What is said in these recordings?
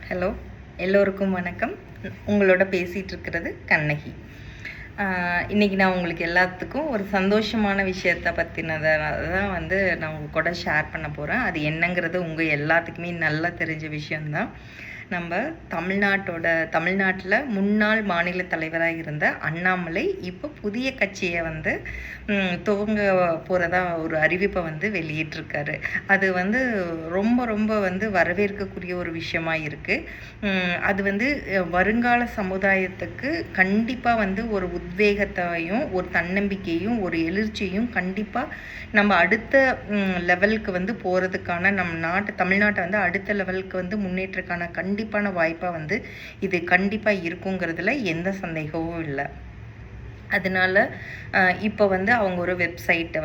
Hello, எல்லோருக்கும் வணக்கம். உங்களோட பேசிகிட்டு இருக்கிறது கண்ணகி. இன்றைக்கி நான் உங்களுக்கு எல்லாத்துக்கும் ஒரு சந்தோஷமான விஷயத்தை பற்றினதை தான் நான் உங்கள் கூட ஷேர் பண்ண போகிறேன். அது என்னங்கிறது உங்கள் எல்லாத்துக்குமே நல்லா தெரிஞ்ச விஷயந்தான். நம்ம தமிழ்நாட்டில் முன்னாள் மாநில தலைவராக இருந்த அண்ணாமலை இப்போ புதிய கட்சியை துவங்க போகிறதா ஒரு அறிவிப்பை வெளியிட்டிருக்காரு. அது ரொம்ப ரொம்ப வரவேற்கக்கூடிய ஒரு விஷயமா இருக்குது. அது வருங்கால சமுதாயத்துக்கு கண்டிப்பாக ஒரு உத்வேகத்தையும் ஒரு தன்னம்பிக்கையும் ஒரு எழுச்சியும் கண்டிப்பாக நம்ம அடுத்த லெவலுக்கு போகிறதுக்கான தமிழ்நாட்டை அடுத்த லெவலுக்கு முன்னேற்றக்கான கண்டிப்பான வாய்ப்பாக இது கண்டிப்பாக இருக்குங்கிறதுல எந்த சந்தேகமும் இல்லை. அதனால் இப்போ அவங்க ஒரு வெப்சைட்டை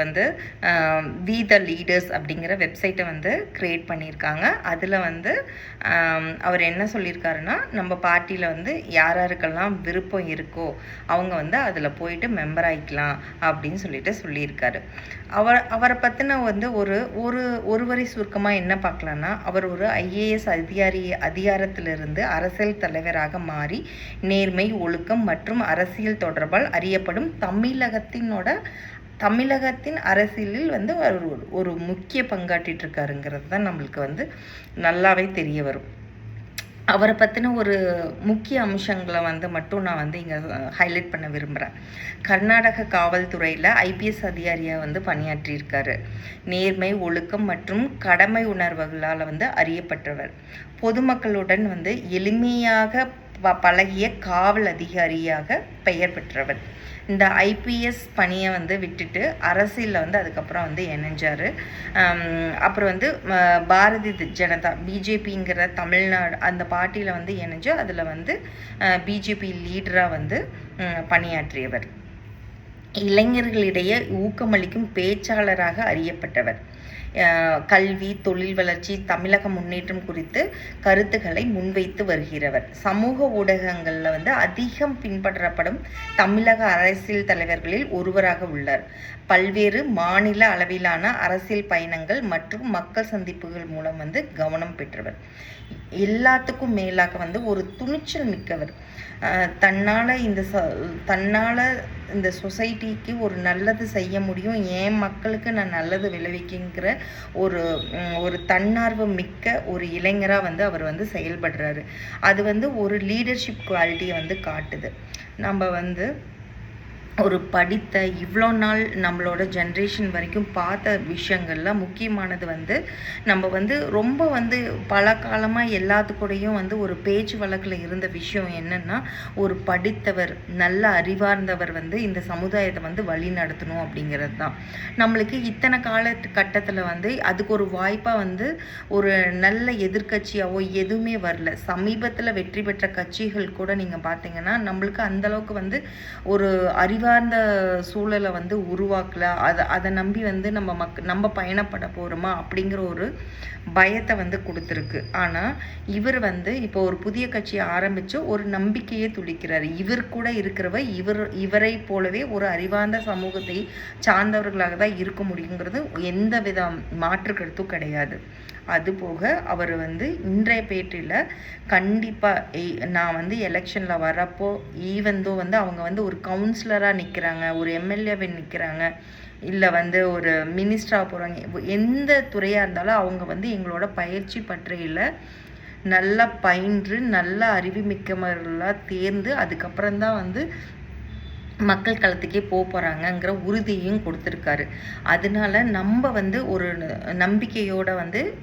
வி த லீடர்ஸ் அப்படிங்கிற வெப்சைட்டை க்ரியேட் பண்ணியிருக்காங்க. அதில் அவர் என்ன சொல்லியிருக்காருன்னா, நம்ம பார்ட்டியில் யாருக்கெல்லாம் விருப்பம் இருக்கோ அவங்க அதில் போயிட்டு மெம்பர் ஆகிக்கலாம் அப்படின்னு சொல்லியிருக்காரு. அவரை பற்றின ஒரு வரி சுருக்கமாக என்ன பார்க்கலான்னா, அவர் ஒரு ஐஏஎஸ் அதிகாரத்திலிருந்து அரசியல் தலைவராக மாறி நேர்மை, ஒழுக்கம் மற்றும் அரசியல் தொடர்பால் அறியப்படும் தமிழகத்தின் அரசியலில் ஒரு முக்கிய பங்காற்றிட்டு இருக்காருங்கிறது தான் நம்மளுக்கு நல்லாவே தெரிய வரும். அவரை பற்றின ஒரு முக்கிய அம்சங்களை மட்டும் நான் இங்கே ஹைலைட் பண்ண விரும்புகிறேன். கர்நாடக காவல்துறையில் ஐபிஎஸ் அதிகாரியாக பணியாற்றியிருக்காரு. நேர்மை, ஒழுக்கம் மற்றும் கடமை உணர்வுகளால் அறியப்பட்டவர். பொதுமக்களுடன் எளிமையாக பழகிய காவல் அதிகாரியாக பெயர் பெற்றவர். இந்த ஐபிஎஸ் பணியை விட்டுட்டு அரசியலில் அதுக்கப்புறம் இணைஞ்சார். அப்புறம் பாரதிய ஜனதா பிஜேபிங்கிற தமிழ்நாடு அந்த பார்ட்டியில் இணைஞ்சு அதில் பிஜேபி லீடராக பணியாற்றியவர். இளைஞர்களிடையே ஊக்கமளிக்கும் பேச்சாளராக அறியப்பட்டவர். கல்வி, தொழில் வளர்ச்சி, தமிழக முன்னேற்றம் குறித்து கருத்துக்களை முன்வைத்து வருகிறவர். சமூக ஊடகங்களில் அதிகம் பின்பற்றப்படும் தமிழக அரசியல் தலைவர்களில் ஒருவராக உள்ளார். பல்வேறு மாநில அளவிலான அரசியல் பயணங்கள் மற்றும் மக்கள் சந்திப்புகள் மூலம் கவனம் பெற்றவர். எல்லாத்துக்கும் மேலாக ஒரு துணிச்சல் மிக்கவர். தன்னால் இந்த சொசைட்டிக்கு ஒரு நல்லது செய்ய முடியும், என் மக்களுக்கு நான் நல்லது விளைவிக்குங்கிற ஒரு தன்னார்வ மிக்க ஒரு இளைஞராக அவர் செயல்படுறாரு. அது ஒரு லீடர்ஷிப் குவாலிட்டியை காட்டுது. நம்ம ஒரு படித்த இவ்வளோ நாள் நம்மளோட ஜென்ரேஷன் வரைக்கும் பார்த்த விஷயங்கள்ல முக்கியமானது நம்ம ரொம்ப பல காலமாக எல்லாத்துக்கூடையும் ஒரு பேச்சு வழக்கில் இருந்த விஷயம் என்னென்னா, ஒரு படித்தவர், நல்ல அறிவார்ந்தவர் இந்த சமுதாயத்தை வழி நடத்தணும் அப்படிங்கிறது தான். நம்மளுக்கு இத்தனை காலகட்டத்தில் அதுக்கு ஒரு வாய்ப்பாக ஒரு நல்ல எதிர்கட்சியாவோ எதுவுமே வரல. சமீபத்தில் வெற்றி பெற்ற கட்சிகள் கூட நீங்கள் பார்த்தீங்கன்னா நம்மளுக்கு அந்தளவுக்கு ஒரு அறிவார்ந்த சூழலை உருவாக்கல. அதை நம்பி நம்ம பயணப்பட போகிறோமா அப்படிங்கிற ஒரு பயத்தை கொடுத்துருக்கு. ஆனால் இவர் இப்போ ஒரு புதிய கட்சியை ஆரம்பித்து ஒரு நம்பிக்கையை துளிக்கிறார். இவர் கூட இருக்கிறவர் இவரை போலவே ஒரு அறிவார்ந்த சமூகத்தை சார்ந்தவர்களாக தான் இருக்க முடியுங்கிறது எந்த வித மாற்று கருத்தும் கிடையாது. அதுபோக அவர் இன்றைய பேட்டியில் கண்டிப்பாக நான் எலெக்ஷனில் வரப்போ ஈவந்தோ அவங்க ஒரு கவுன்சிலராக நிற்கிறாங்க, ஒரு எம்எல்ஏவை நிற்கிறாங்க, இல்லை ஒரு மினிஸ்டராக போகிறாங்க, எந்த துறையாக இருந்தாலும் அவங்க எங்களோட பயிற்சி பற்றியில் நல்லா பயின்று நல்ல அறிவுமிக்கவர்களாக தேர்ந்து அதுக்கப்புறம்தான் மக்கள் களத்துக்கே போகிறாங்கங்கிற உறுதியையும் கொடுத்துருக்காரு. அதனால நம்ம ஒரு நம்பிக்கையோடு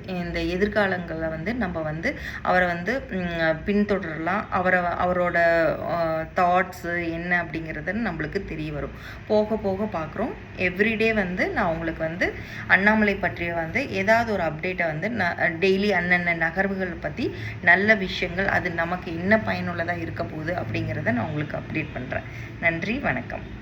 இந்த எதிர்காலங்களில் நம்ம அவரை பின்தொடரலாம். அவரோட தாட்ஸு என்ன அப்படிங்கிறது நம்மளுக்கு தெரிய வரும். போக போக பார்க்குறோம். எவ்ரிடே நான் உங்களுக்கு அண்ணாமலை பற்றிய ஏதாவது ஒரு அப்டேட்டை நான் டெய்லி அன்னன்ன நகர்வுகள் பற்றி நல்ல விஷயங்கள் அது நமக்கு என்ன பயனுள்ளதாக இருக்க போகுது அப்படிங்கிறத நான் உங்களுக்கு அப்டேட் பண்ணுறேன். நன்றி, வணக்கம்.